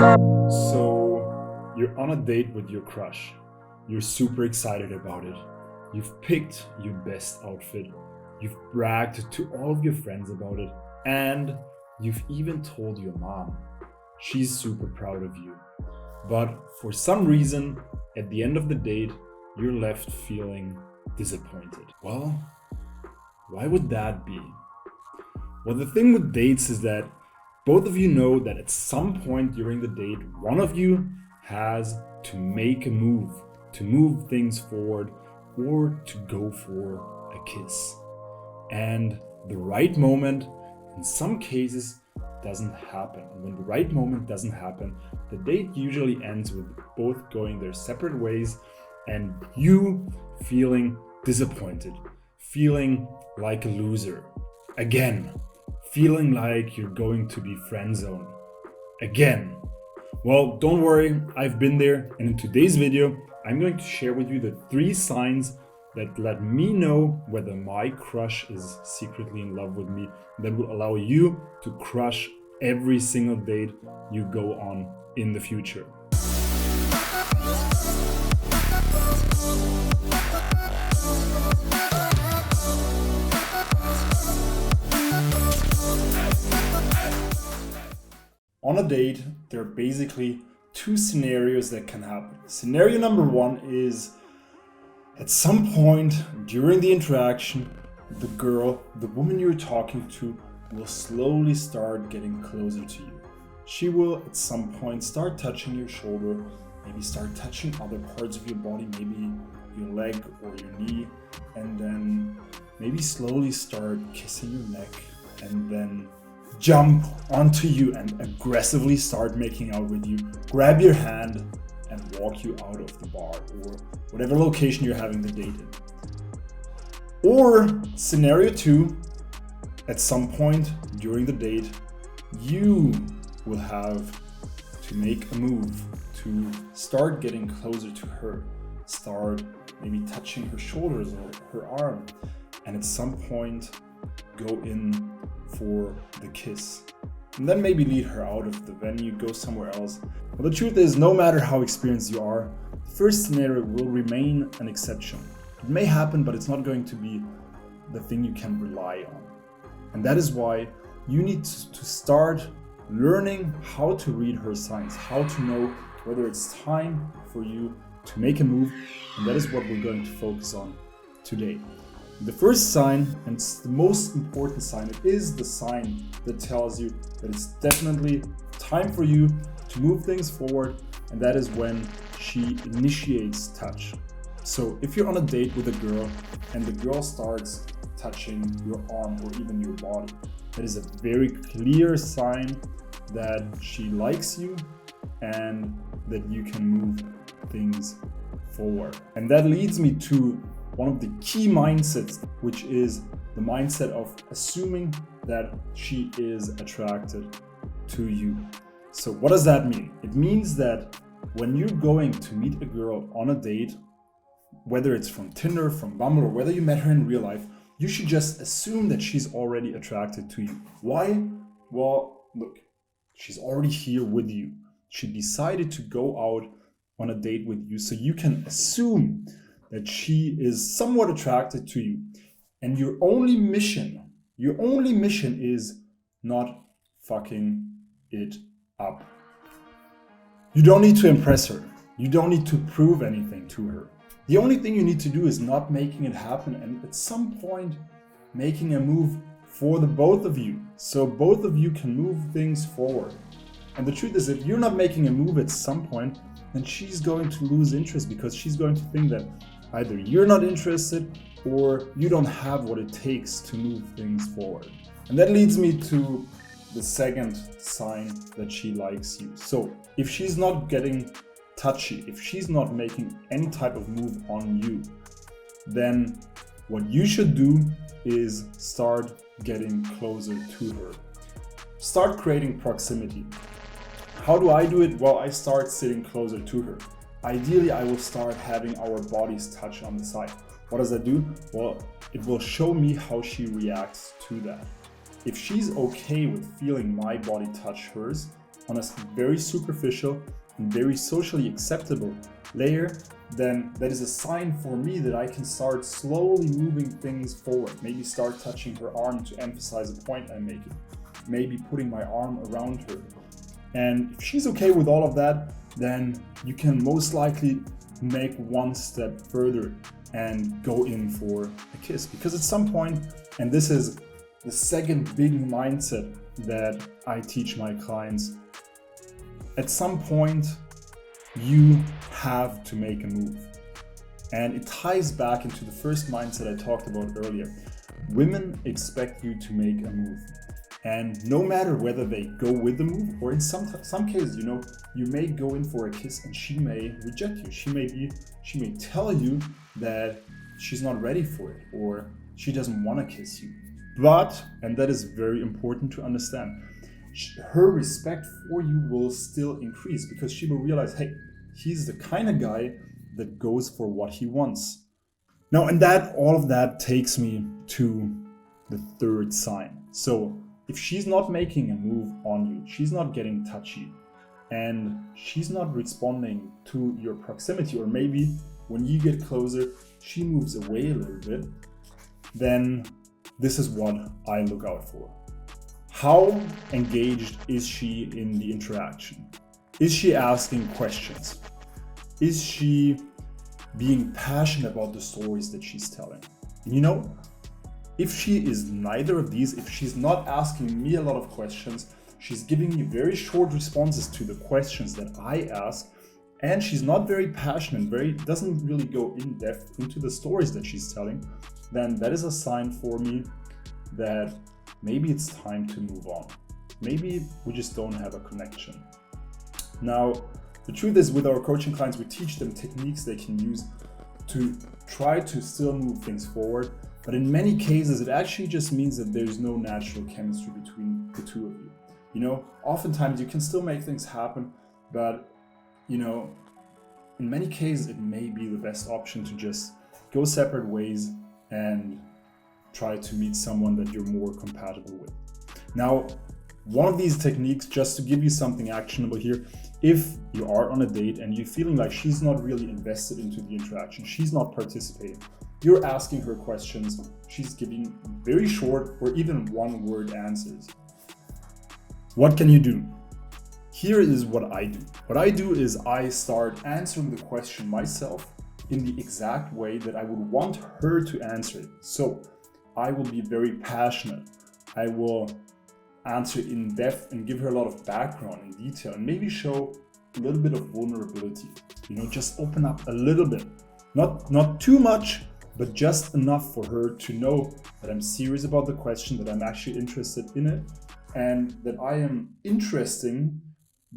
So you're on a date with your crush. You're super excited about it. You've picked your best outfit. You've bragged to all of your friends about it. And you've even told your mom. She's super proud of you. But for some reason, at the end of the date, you're left feeling disappointed. Well, why would that be? Well, the thing with dates is that both of you know that at some point during the date, one of you has to make a move, to move things forward, or to go for a kiss. And the right moment, in some cases, doesn't happen. And when the right moment doesn't happen, the date usually ends with both going their separate ways and you feeling disappointed, feeling like a loser. Again, feeling like you're going to be friend-zoned. Again. Well, don't worry, I've been there, and in today's video, I'm going to share with you the 3 signs that let me know whether my crush is secretly in love with me, that will allow you to crush every single date you go on in the future. On a date, there are basically 2 scenarios that can happen. Scenario number 1 is at some point during the interaction, the woman you're talking to, will slowly start getting closer to you. She will at some point start touching your shoulder, maybe start touching other parts of your body, maybe your leg or your knee, and then maybe slowly start kissing your neck, and then jump onto you and aggressively start making out with you, grab your hand and walk you out of the bar or whatever location you're having the date in. Or scenario 2, at some point during the date, you will have to make a move to start getting closer to her, start maybe touching her shoulders or her arm, and at some point go in for the kiss. And then maybe lead her out of the venue, go somewhere else. But the truth is, no matter how experienced you are, the first scenario will remain an exception. It may happen, but it's not going to be the thing you can rely on. And that is why you need to start learning how to read her signs, how to know whether it's time for you to make a move. And that is what we're going to focus on today. The first sign, and it's the most important sign, it is the sign that tells you that it's definitely time for you to move things forward, and that is when she initiates touch. So if you're on a date with a girl and the girl starts touching your arm or even your body, that is a very clear sign that she likes you and that you can move things forward. And that leads me to one of the key mindsets, which is the mindset of assuming that she is attracted to you. So what does that mean? It means that when you're going to meet a girl on a date, whether it's from Tinder, from Bumble, or whether you met her in real life, you should just assume that she's already attracted to you. Why? Well, look, she's already here with you. She decided to go out on a date with you, so you can assume that she is somewhat attracted to you. And your only mission is not fucking it up. You don't need to impress her. You don't need to prove anything to her. The only thing you need to do is not making it happen, and at some point making a move for the both of you, so both of you can move things forward. And the truth is, if you're not making a move at some point, then she's going to lose interest, because she's going to think that either you're not interested or you don't have what it takes to move things forward. And that leads me to the second sign that she likes you. So if she's not getting touchy, if she's not making any type of move on you, then what you should do is start getting closer to her. Start creating proximity. How do I do it? Well, I start sitting closer to her. Ideally, I will start having our bodies touch on the side. What does that do? Well, it will show me how she reacts to that. If she's okay with feeling my body touch hers, on a very superficial and very socially acceptable layer, then that is a sign for me that I can start slowly moving things forward. Maybe start touching her arm to emphasize a point I'm making. Maybe putting my arm around her. And if she's okay with all of that, then you can most likely make one step further and go in for a kiss. Because at some point, and this is the second big mindset that I teach my clients, at some point you have to make a move. And it ties back into the first mindset I talked about earlier. Women expect you to make a move. And no matter whether they go with the move, or in some cases, you may go in for a kiss and she may reject you. She may tell you that she's not ready for it, or she doesn't want to kiss you. But, and that is very important to understand, her respect for you will still increase because she will realize, hey, he's the kind of guy that goes for what he wants. Now, and all of that takes me to the third sign. So if she's not making a move on you, she's not getting touchy, and she's not responding to your proximity, or maybe when you get closer, she moves away a little bit, then this is what I look out for. How engaged is she in the interaction? Is she asking questions? Is she being passionate about the stories that she's telling? If she is neither of these, if she's not asking me a lot of questions, she's giving you very short responses to the questions that I ask, and she's not very passionate, doesn't really go in depth into the stories that she's telling, then that is a sign for me that maybe it's time to move on. Maybe we just don't have a connection. Now, the truth is, with our coaching clients, we teach them techniques they can use to try to still move things forward. But in many cases, it actually just means that there's no natural chemistry between the two of you. Oftentimes you can still make things happen, but, in many cases, it may be the best option to just go separate ways and try to meet someone that you're more compatible with. Now, one of these techniques, just to give you something actionable here, if you are on a date and you're feeling like she's not really invested into the interaction, she's not participating, you're asking her questions, she's giving very short or even one-word answers. What can you do? Here is what I do. What I do is I start answering the question myself in the exact way that I would want her to answer it. So I will be very passionate. I will answer in depth and give her a lot of background and detail, and maybe show a little bit of vulnerability. Just open up a little bit. Not too much, but just enough for her to know that I'm serious about the question, that I'm actually interested in it, and that I am interesting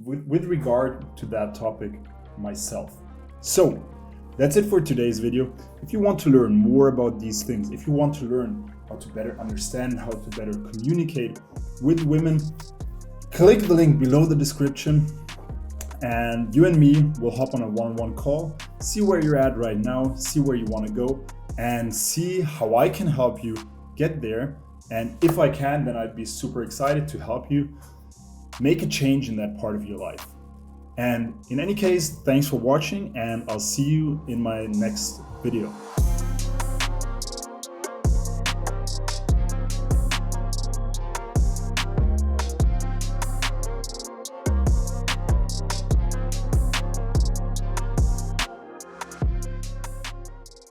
with regard to that topic myself. So that's it for today's video. If you want to learn more about these things, if you want to learn how to better understand, how to better communicate with women, click the link below the description, and you and me will hop on a one-on-one call, see where you're at right now, see where you want to go, and see how I can help you get there. And if I can, then I'd be super excited to help you make a change in that part of your life. And in any case, thanks for watching, and I'll see you in my next video.